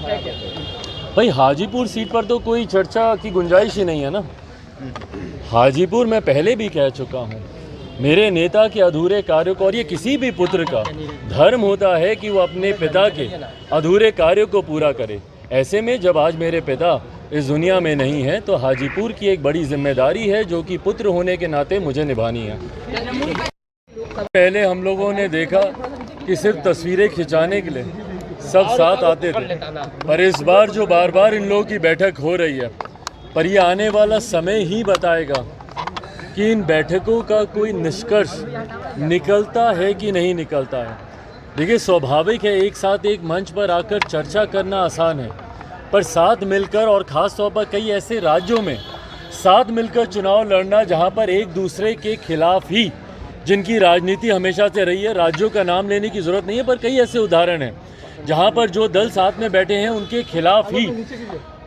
है क्या? भाई हाजीपुर सीट पर तो कोई चर्चा की गुंजाइश ही नहीं है ना। हाजीपुर मैं पहले भी कह चुका हूँ, मेरे नेता के अधूरे कार्यों को, और ये किसी भी पुत्र का धर्म होता है कि वो अपने पिता के अधूरे कार्यों को पूरा करे। ऐसे में जब आज मेरे पिता इस दुनिया में नहीं है तो हाजीपुर की एक बड़ी जिम्मेदारी है जो कि पुत्र होने के नाते मुझे निभानी है। पहले हम लोगों ने देखा कि सिर्फ तस्वीरें खिंचाने के लिए सब साथ आते थे, पर इस बार जो बार बार इन लोगों की बैठक हो रही है, पर ये आने वाला समय ही बताएगा कि इन बैठकों का कोई निष्कर्ष निकलता है कि नहीं निकलता है। देखिए, स्वाभाविक है एक साथ एक मंच पर आकर चर्चा करना आसान है, पर साथ मिलकर, और ख़ास तौर पर कई ऐसे राज्यों में साथ मिलकर चुनाव लड़ना जहां पर एक दूसरे के खिलाफ ही, जिनकी राजनीति हमेशा से रही है, राज्यों का नाम लेने की ज़रूरत नहीं है, पर कई ऐसे उदाहरण हैं जहां पर जो दल साथ में बैठे हैं उनके खिलाफ ही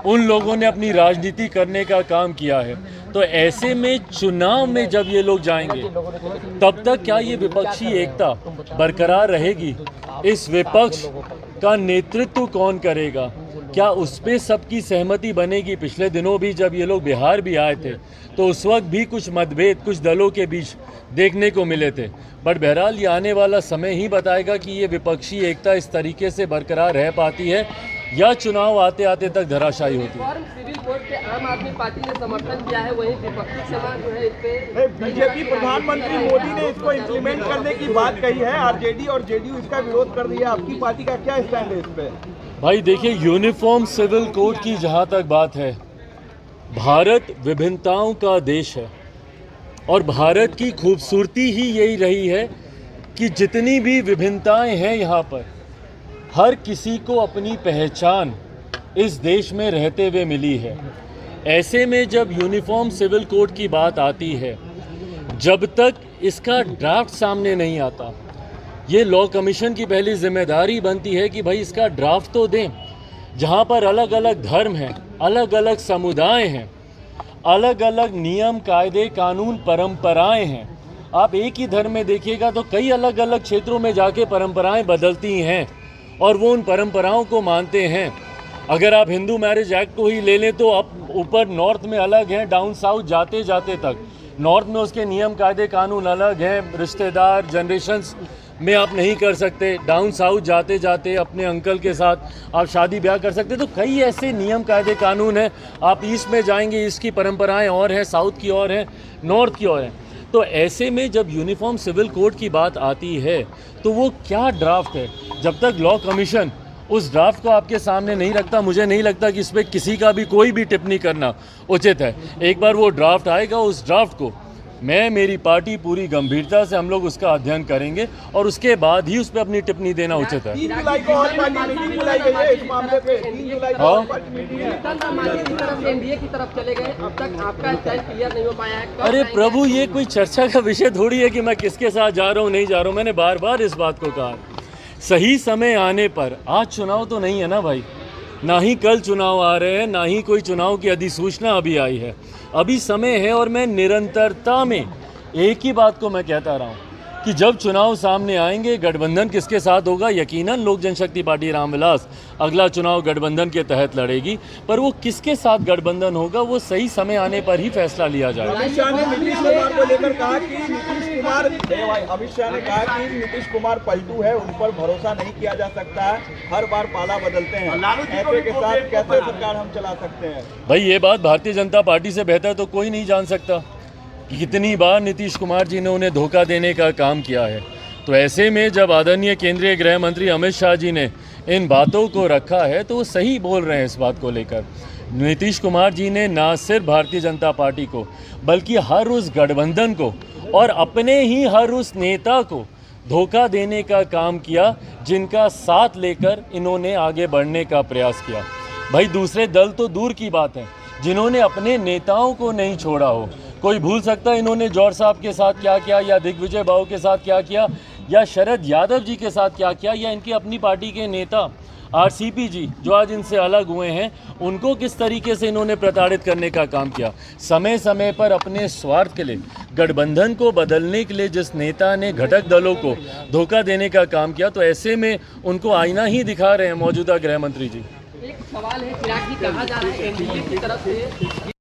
उन लोगों ने अपनी राजनीति करने का काम किया है। तो ऐसे में चुनाव में जब ये लोग जाएंगे तब तक क्या ये विपक्षी एकता बरकरार रहेगी? इस विपक्ष का नेतृत्व कौन करेगा? क्या उस पर सबकी सहमति बनेगी? पिछले दिनों भी जब ये लोग बिहार भी आए थे तो उस वक्त भी कुछ मतभेद कुछ दलों के बीच देखने को मिले थे, बट बहरहाल ये आने वाला समय ही बताएगा कि ये विपक्षी एकता इस तरीके से बरकरार रह पाती है या चुनाव आते आते तक धराशायी होती है। सिविल कोड पे आम आदमी पार्टी ने समर्थन किया है, वहीं विपक्षी समाज जो है इस पे बीजेपी प्रधानमंत्री मोदी ने इसको इम्प्लीमेंट करने की बात कही है, आरजेडी और जेडीयू इसका विरोध कर रही है। आपकी पार्टी का क्या स्टैंड है इस पे? भाई देखिए, यूनिफॉर्म सिविल कोड की जहाँ तक बात है, भारत विभिन्नताओं का देश है और भारत की खूबसूरती ही यही रही है कि जितनी भी विभिन्नताएं हैं यहाँ पर, हर किसी को अपनी पहचान इस देश में रहते हुए मिली है। ऐसे में जब यूनिफॉर्म सिविल कोड की बात आती है, जब तक इसका ड्राफ्ट सामने नहीं आता, ये लॉ कमीशन की पहली जिम्मेदारी बनती है कि भाई इसका ड्राफ्ट तो दें, जहाँ पर अलग अलग धर्म हैं, अलग अलग समुदाय हैं, अलग अलग नियम कायदे कानून परंपराएं हैं। आप एक ही धर्म में देखिएगा तो कई अलग अलग क्षेत्रों में जाके परंपराएं बदलती हैं और वो उन परंपराओं को मानते हैं। अगर आप हिंदू मैरिज एक्ट को ही ले लें तो अब ऊपर नॉर्थ में अलग हैं, डाउन साउथ जाते जाते तक नॉर्थ में उसके नियम कायदे कानून अलग हैं, रिश्तेदार जनरेशन्स में आप नहीं कर सकते, डाउन साउथ जाते जाते अपने अंकल के साथ आप शादी ब्याह कर सकते। तो कई ऐसे नियम कायदे कानून हैं। आप ईस्ट में जाएंगे, ईस्ट की परंपराएं और हैं, साउथ की और हैं, नॉर्थ की और हैं। तो ऐसे में जब यूनिफॉर्म सिविल कोड की बात आती है तो वो क्या ड्राफ्ट है, जब तक लॉ कमीशन उस ड्राफ्ट को आपके सामने नहीं रखता, मुझे नहीं लगता कि इस पर किसी का भी कोई भी टिप्पणी करना उचित है। एक बार वो ड्राफ्ट आएगा, उस ड्राफ्ट को मैं, मेरी पार्टी पूरी गंभीरता से हम लोग उसका अध्ययन करेंगे और उसके बाद ही उस पर अपनी टिप्पणी देना उचित है। 3 जुलाई को और पार्टी मीटिंग बुलाई गई है इस मामले पे। 3 जुलाई को और पार्टी मीटिंग है। एनडीए की तरफ चले गए, अब तक आपका स्टैंड क्लियर नहीं हो पाया है। अरे प्रभु, ये कोई चर्चा का विषय थोड़ी है कि मैं किसके साथ जा रहा हूँ नहीं जा रहा हूँ। मैंने बार बार इस बात को कहा, सही समय आने पर, आज चुनाव तो नहीं है ना भाई, ना ही कल चुनाव आ रहे हैं, ना ही कोई चुनाव की अधिसूचना अभी आई है। अभी समय है और मैं निरंतरता में एक ही बात को मैं कहता रहा हूँ कि जब चुनाव सामने आएंगे, गठबंधन किसके साथ होगा, यकीनन लोक जनशक्ति पार्टी रामविलास अगला चुनाव गठबंधन के तहत लड़ेगी, पर वो किसके साथ गठबंधन होगा वो सही समय आने पर ही फैसला लिया जाएगा। अमित शाह ने नीतीश कुमार को लेकर कहा कि अमित शाह ने कहा कि नीतीश कुमार पलटू है, उन पर भरोसा नहीं किया जा सकता है, हर बार पाला बदलते हैं, ऐसे के साथ कैसे सरकार हम चला सकते हैं? भाई ये बात भारतीय जनता पार्टी से बेहतर तो कोई नहीं जान सकता कि कितनी बार नीतीश कुमार जी ने उन्हें धोखा देने का काम किया है। तो ऐसे में जब आदरणीय केंद्रीय गृह मंत्री अमित शाह जी ने इन बातों को रखा है तो वो सही बोल रहे हैं इस बात को लेकर। नीतीश कुमार जी ने ना सिर्फ भारतीय जनता पार्टी को बल्कि हर उस गठबंधन को और अपने ही हर उस नेता को धोखा देने का काम किया जिनका साथ लेकर इन्होंने आगे बढ़ने का प्रयास किया। भाई दूसरे दल तो दूर की बात है, जिन्होंने अपने नेताओं को नहीं छोड़ा हो। कोई भूल सकता है इन्होंने जौहर साहब के साथ क्या किया, या दिग्विजय बाबू के साथ क्या किया, या शरद यादव जी के साथ क्या किया, या इनकी अपनी पार्टी के नेता आरसीपी जी जो आज इनसे अलग हुए हैं, उनको किस तरीके से इन्होंने प्रताड़ित करने का काम किया। समय समय पर अपने स्वार्थ के लिए, गठबंधन को बदलने के लिए जिस नेता ने घटक दलों को धोखा देने का काम किया, तो ऐसे में उनको आईना ही दिखा रहे हैं मौजूदा गृह मंत्री जी। सवाल है चिराग जी, कहा जा रहा है एनडीए की तरफ से